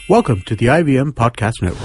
Welcome to the IVM Podcast Network.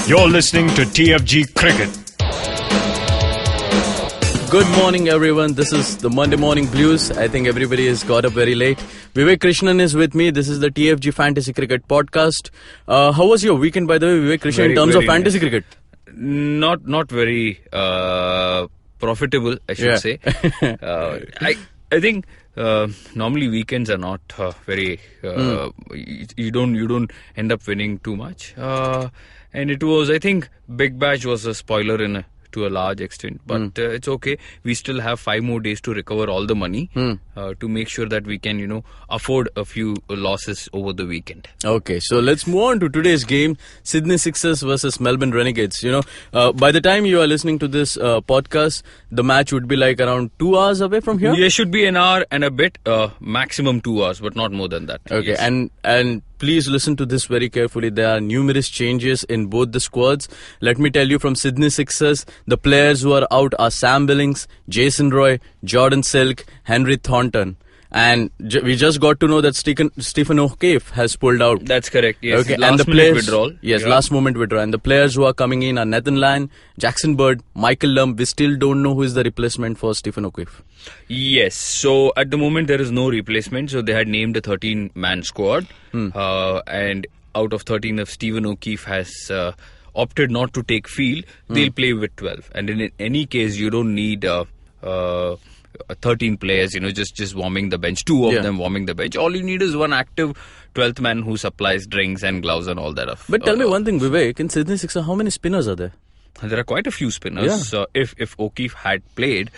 You're listening to TFG Cricket. Good morning, everyone. This is the Monday Morning Blues. I think everybody has got up very late. Vivek Krishnan is with me. This is the TFG Fantasy Cricket Podcast. How was your weekend, by the way, Vivek Krishnan, in terms of fantasy cricket? Not very profitable, I should say. I think normally weekends are not very. You don't end up winning too much. And it was, I think, Big Bash was a spoiler to a large extent, but it's okay. We still have 5 more days to recover all the money to make sure that we can, afford a few losses over the weekend. Okay, so let's move on to today's game: Sydney Sixers versus Melbourne Renegades. By the time you are listening to this podcast, the match would be like around 2 hours away from here. There should be an hour and a bit, maximum 2 hours, but not more than that. Okay, yes. and please listen to this very carefully. There are numerous changes in both the squads. Let me tell you, from Sydney Sixers, the players who are out are Sam Billings, Jason Roy, Jordan Silk, Henry Thornton. And we just got to know that Stephen O'Keefe has pulled out. That's correct, yes. Okay, last and the minute players, withdrawal. Yes, Yeah. last moment withdrawal. And the players who are coming in are Nathan Lyon, Jackson Bird, Michael Lumb. We still don't know who is the replacement for Stephen O'Keefe. Yes, so at the moment there is no replacement. So they had named a 13-man squad. And out of 13, if Stephen O'Keefe has opted not to take field, they'll play with 12. And in any case, you don't need 13 players, just warming the bench. 2 of them warming the bench. All you need is one active 12th man who supplies drinks and gloves and all that. But tell me one thing, Vivek, in Sydney Sixers, how many spinners are there? There are quite a few spinners. Yeah. If O'Keefe had played,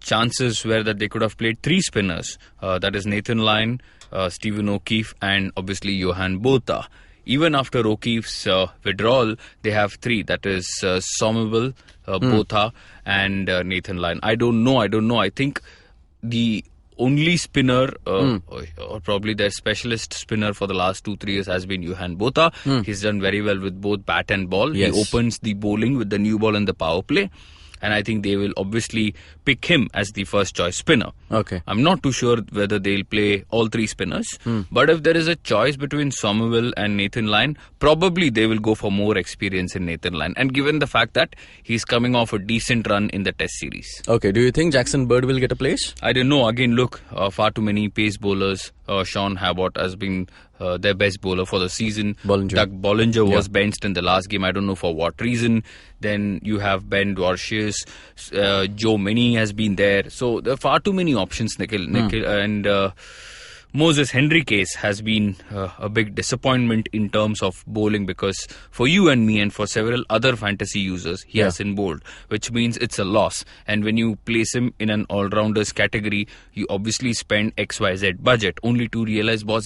chances were that they could have played 3 spinners. That is Nathan Lyon, Stephen O'Keefe, and obviously Johan Botha. Even after O'Keefe's withdrawal, they have 3. That is Somerville, Botha, and Nathan Lyon. I don't know. I think the only spinner, or probably their specialist spinner for the last 2-3 years has been Johan Botha. He's done very well with both bat and ball. Yes. He opens the bowling with the new ball and the power play. And I think they will obviously pick him as the first choice spinner. Okay. I'm not too sure whether they'll play all 3 spinners. But if there is a choice between Somerville and Nathan Lyon, probably they will go for more experience in Nathan Lyon. And given the fact that he's coming off a decent run in the Test series. Okay, do you think Jackson Bird will get a place? I don't know. Again, look, far too many pace bowlers. Sean Abbott has been their best bowler for the season. Doug Bollinger was benched in the last game. I don't know for what reason. Then you have Ben Dwarshuis. Joe Minnie has been there. So there are far too many options, Nikhil. And Moses Henriques has been a big disappointment in terms of bowling, because for you and me and for several other fantasy users, he hasn't bowled, which means it's a loss. And when you place him in an all-rounders category, you obviously spend XYZ budget, only to realize, boss,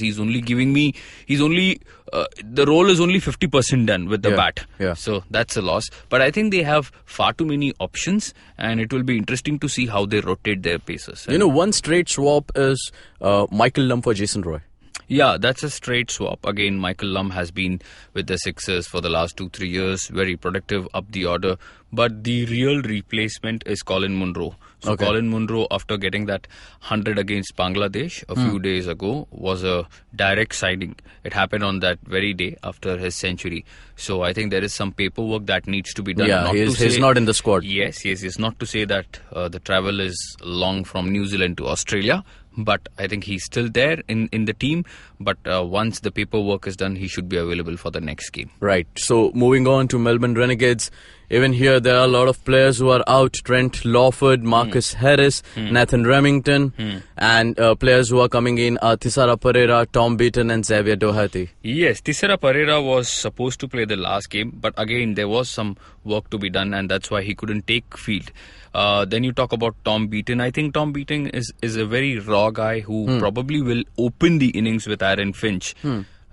the role is only 50% done with the bat. Yeah. So that's a loss. But I think they have far too many options, and it will be interesting to see how they rotate their pacers. One straight swap is Michael Lumb for Jason Roy. Yeah, that's a straight swap. Again, Michael Lumb has been with the Sixers for the last 2-3 years, very productive up the order. But the real replacement is Colin Munro. So Colin Munro, after getting that 100 against Bangladesh a few days ago, was a direct signing. It happened on that very day after his century. So I think there is some paperwork that needs to be done. Yeah, he's not in the squad. Yes. It's not to say that the travel is long from New Zealand to Australia. But I think he's still there in the team. But once the paperwork is done, he should be available for the next game. Right. So moving on to Melbourne Renegades. Even here, there are a lot of players who are out. Trent Lawford, Marcus Harris, Nathan Remington. And players who are coming in are Thisara Pereira, Tom Beaton and Xavier Doherty. Yes, Thisara Pereira was supposed to play the last game. But again, there was some work to be done, and that's why he couldn't take field. Then you talk about Tom Beaton. I think Tom Beaton is a very raw guy who probably will open the innings with Aaron Finch.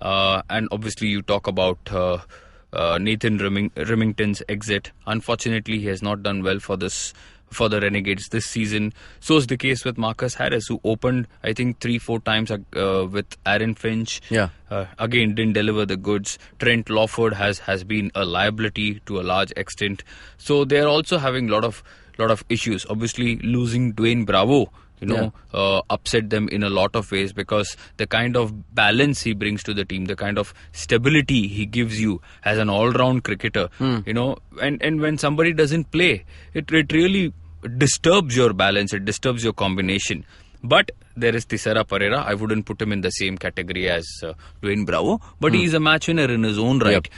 And obviously you talk about Nathan Remington's exit. Unfortunately, he has not done well for the Renegades this season. So is the case with Marcus Harris, who opened, I think, 3-4 times with Aaron Finch. Yeah. Again, didn't deliver the goods. Trent Lawford has been a liability to a large extent. So they're also having a lot of lot of issues. Obviously, losing Dwayne Bravo, upset them in a lot of ways, because the kind of balance he brings to the team, the kind of stability he gives you as an all-round cricketer, and when somebody doesn't play, it really disturbs your balance, it disturbs your combination. But there is Thisara Pereira. I wouldn't put him in the same category as Dwayne Bravo, but he is a match winner in his own right.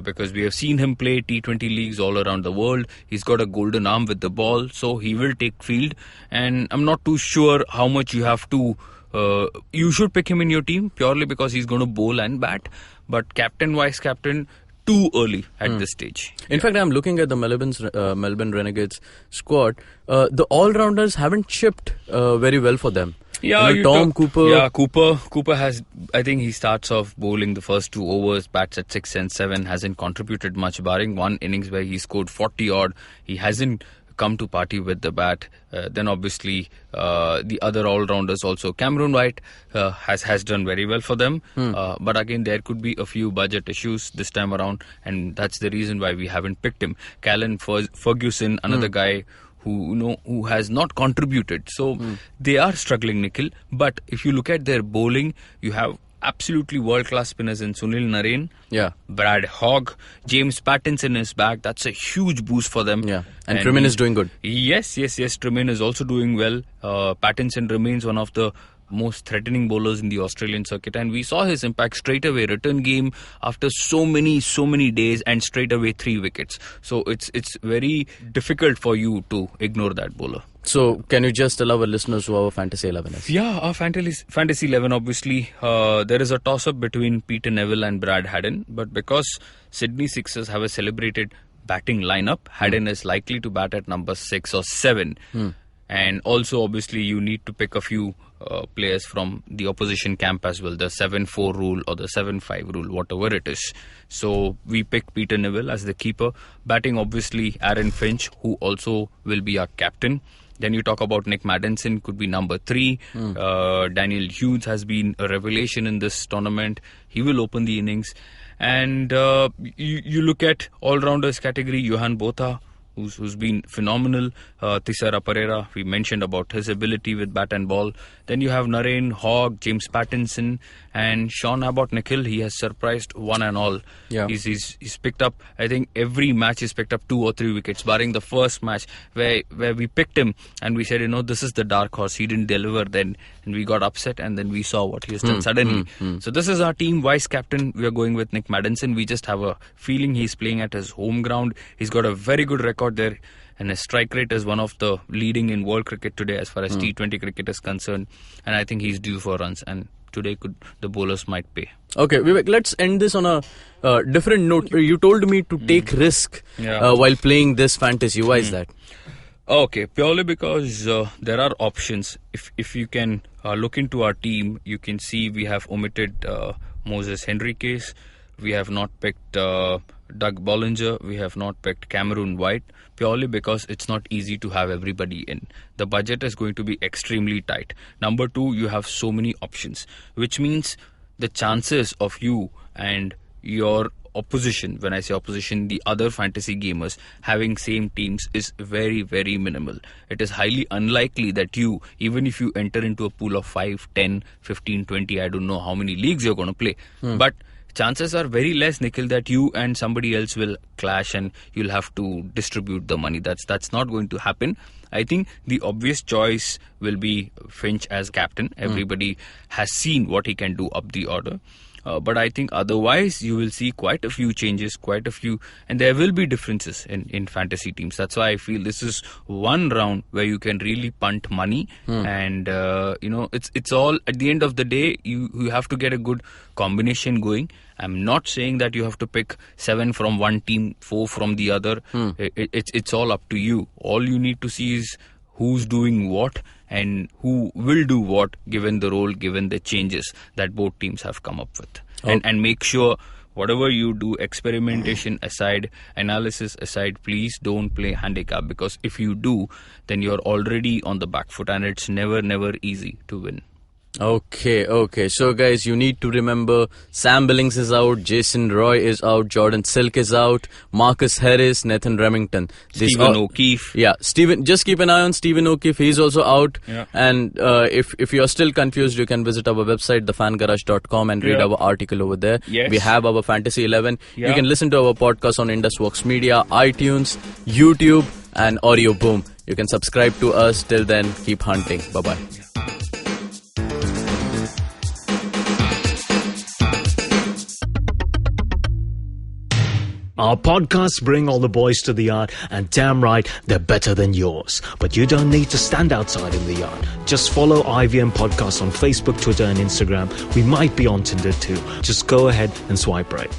Because we have seen him play T20 leagues all around the world. He's got a golden arm with the ball, so he will take field. And I'm not too sure how much you have to... you should pick him in your team purely because he's going to bowl and bat. But captain, vice captain, too early at this stage. In fact, I'm looking at the Melbourne Renegades squad. The all-rounders haven't chipped very well for them. Yeah, Cooper. Yeah, Cooper has. I think he starts off bowling the first 2 overs, bats at 6 and 7, hasn't contributed much, barring one innings where he scored 40 odd. He hasn't come to party with the bat. Then obviously the other all-rounders also. Cameron White has done very well for them. But again, there could be a few budget issues this time around, and that's the reason why we haven't picked him. Callan Ferguson, another guy who has not contributed. So they are struggling, Nikhil. But if you look at their bowling, you have absolutely world-class spinners in Sunil Narine, Brad Hogg, James Pattinson is back. That's a huge boost for them. Yeah, and Trimmin is doing good. Yes. Trimmin is also doing well. Pattinson remains one of the most threatening bowlers in the Australian circuit, and we saw his impact straight away. Return game after so many days, and straight away 3 wickets. So it's very difficult for you to ignore that bowler. So can you just tell our listeners who our Fantasy 11 is? Yeah, our Fantasy 11, obviously, there is a toss-up between Peter Neville and Brad Haddin, but because Sydney Sixers have a celebrated batting lineup, Haddin is likely to bat at number 6 or 7. And also, obviously, you need to pick a few players from the opposition camp as well, the 7-4 rule or the 7-5 rule, whatever it is. So we pick Peter Neville as the keeper. Batting, obviously, Aaron Finch, who also will be our captain. Then you talk about Nick Maddinson, could be number 3. Daniel Hughes has been a revelation in this tournament. He will open the innings. And you look at all-rounders category, Johan Botha, who's been phenomenal. Thisara Pereira, we mentioned about his ability with bat and ball. Then you have Narine, Hogg, James Pattinson, and Sean Abbott. Nikhil, he has surprised one and all. Yeah. He's picked up, I think every match he's picked up 2 or 3 wickets, barring the first match where we picked him and we said, this is the dark horse. He didn't deliver then, and we got upset, and then we saw what he has done suddenly. So this is our team. Vice captain, we are going with Nick Maddinson. We just have a feeling he's playing at his home ground. He's got a very good record there, and his strike rate is one of the leading in world cricket today as far as T20 cricket is concerned, and I think he's due for runs, and today the bowlers might pay. Okay, Vivek, let's end this on a different note. You told me to take risk while playing this fantasy. Why is that? Okay, purely because there are options. If you can look into our team, you can see we have omitted Moses Henriques. We have not picked Doug Bollinger. We have not picked Cameron White, purely because it's not easy to have everybody in. The budget is going to be extremely tight. Number 2, you have so many options, which means the chances of you and your opposition, when I say opposition, the other fantasy gamers having same teams is very, very minimal. It is highly unlikely that you, even if you enter into a pool of 5, 10, 15, 20, I don't know how many leagues you're going to play, but chances are very less, Nikhil, that you and somebody else will clash and you'll have to distribute the money. That's not going to happen. I think the obvious choice will be Finch as captain. Everybody has seen what he can do up the order. But I think otherwise you will see quite a few changes, and there will be differences in fantasy teams. That's why I feel this is one round where you can really punt money, and it's all at the end of the day. You have to get a good combination going. I'm not saying that you have to pick 7 from one team, 4 from the other. It's all up to you. All you need to see is who's doing what and who will do what given the role, given the changes that both teams have come up with. And make sure whatever you do, experimentation aside, analysis aside, please don't play handicap, because if you do, then you're already on the back foot and it's never easy to win. Okay. So, guys, you need to remember Sam Billings is out, Jason Roy is out, Jordan Silk is out, Marcus Harris, Nathan Remington. Stephen O'Keefe. Yeah, just keep an eye on Stephen O'Keefe. He's also out. Yeah. And if you're still confused, you can visit our website, thefangarage.com, and read our article over there. Yes. We have our Fantasy 11. Yeah. You can listen to our podcast on IndusVox Media, iTunes, YouTube, and Audio Boom. You can subscribe to us. Till then, keep hunting. Bye-bye. Our podcasts bring all the boys to the yard, and damn right, they're better than yours. But you don't need to stand outside in the yard. Just follow IVM Podcasts on Facebook, Twitter, and Instagram. We might be on Tinder too. Just go ahead and swipe right.